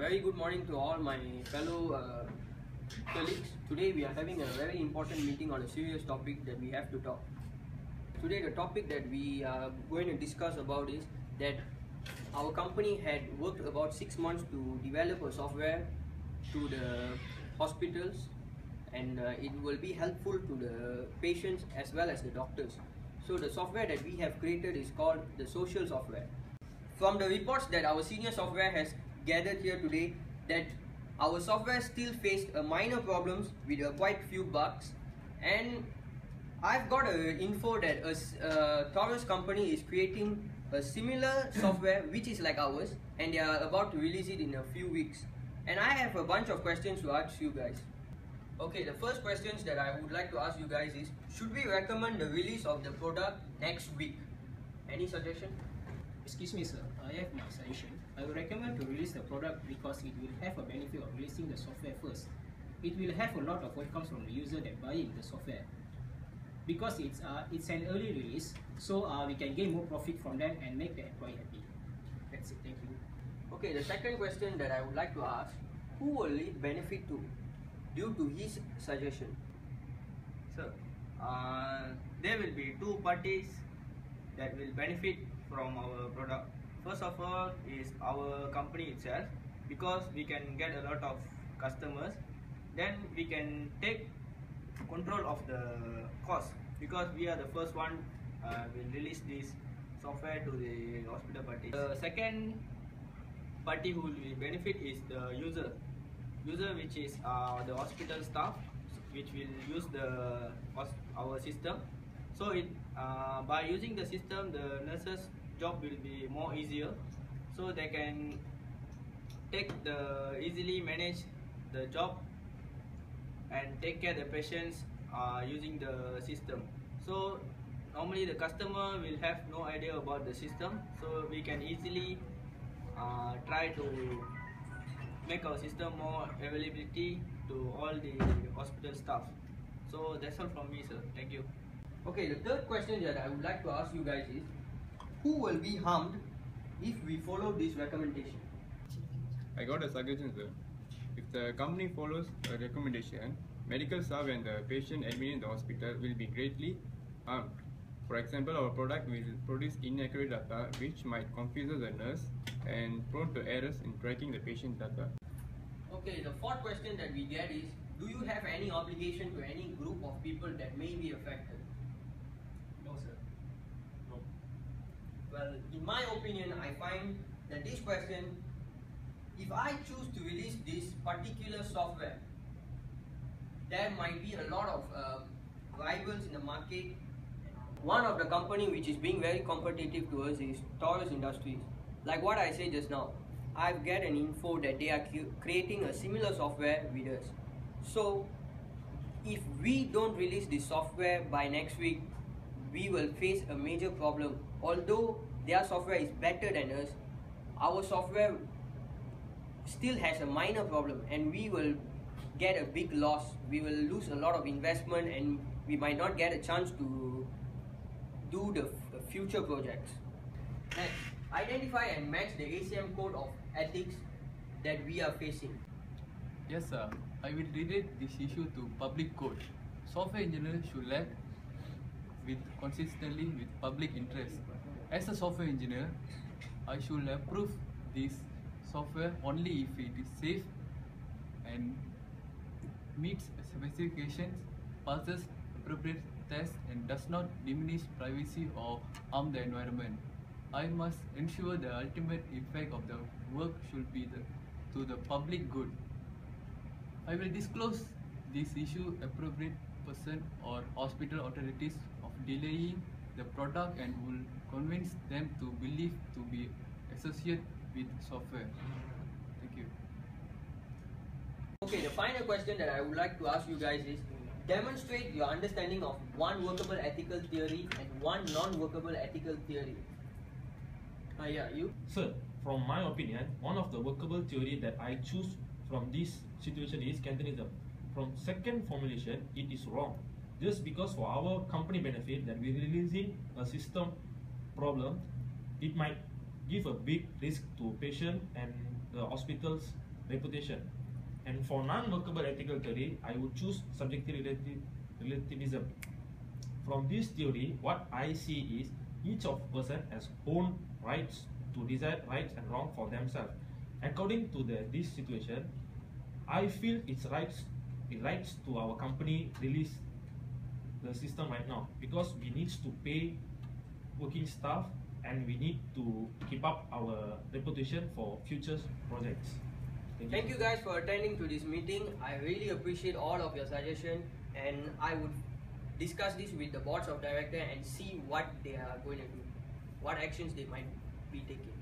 Very good morning to all my fellow colleagues. Today we are having a very important meeting on a serious topic that we have to talk. Today the topic that we are going to discuss about is that our company had worked about 6 months to develop a software to the hospitals, and it will be helpful to the patients as well as the doctors. So the software that we have created is called the social software. From the reports that our senior software has gathered here today, that our software still faced a minor problems with quite few bugs, and I've got a info that a Taurus company is creating a similar software which is like ours, and they are about to release it in a few weeks. And I have a bunch of questions to ask you guys. Okay, the first questions that I would like to ask you guys is, should we recommend the release of the product next week? Any suggestion? Excuse me, sir. I have my suggestion. I would recommend to release the product because it will have a benefit of releasing the software first. It will have a lot of outcomes from the user that buying the software. Because it's an early release, so we can gain more profit from them and make the employee happy. That's it. Thank you. Okay, the second question that I would like to ask, who will it benefit to due to his suggestion? So, there will be two parties that will benefit from our product. First of all is our company itself, because we can get a lot of customers. Then we can take control of the cost, because we are the first one will release this software to the hospital party. The second party who will benefit is the user, which is the hospital staff, which will use our system. So by using the system, the nurses' job will be more easier, so they can easily manage the job and take care of the patients using the system. So normally the customer will have no idea about the system, so we can easily try to make our system more availability to all the hospital staff. So that's all from me, sir. Thank you. Okay, the third question that I would like to ask you guys is, who will be harmed if we follow this recommendation? I got a suggestion, sir. If the company follows a recommendation, medical staff and the patient admitted in the hospital will be greatly harmed. For example, our product will produce inaccurate data which might confuse the nurse and prone to errors in tracking the patient data. Okay, the fourth question that we get is, do you have any obligation to any group of people that may be affected? No, sir. No. Well, in my opinion, I find that this question, if I choose to release this particular software, there might be a lot of rivals in the market. One of the company which is being very competitive to us is Taurus Industries. Like what I said just now, I've get an info that they are creating a similar software with us. So if we don't release this software by next week, we will face a major problem. Although their software is better than us, our software still has a minor problem, and we will get a big loss. We will lose a lot of investment, and we might not get a chance to do the future projects. Next, identify and match the ACM code of ethics that we are facing. Yes, sir. I will relate this issue to public code. Software engineers should act consistently with public interest. As a software engineer, I should approve this software only if it is safe and meets specifications, passes appropriate tests, and does not diminish privacy or harm the environment. I must ensure the ultimate effect of the work should be to the public good. I will disclose this issue appropriate person or hospital authorities of delaying the product and will convince them to believe to be associated with software. Thank you. Okay, the final question that I would like to ask you guys is, demonstrate your understanding of one workable ethical theory and one non-workable ethical theory. Yeah, you? Sir, from my opinion, one of the workable theory that I choose from this situation is Cantonism. From second formulation, it is wrong. Just because for our company benefit that we releasing a system problem, it might give a big risk to patient and the hospitals reputation. And for non-workable ethical theory, I would choose subjective relativism. From this theory, what I see is each of person has own rights to decide rights and wrong for themselves. According to this situation, I feel it rights to our company release the system right now, because we need to pay working staff and we need to keep up our reputation for future projects. Thank you guys for attending to this meeting. I really appreciate all of your suggestions, and I would discuss this with the boards of director and see what they are going to do, what actions they might be taking.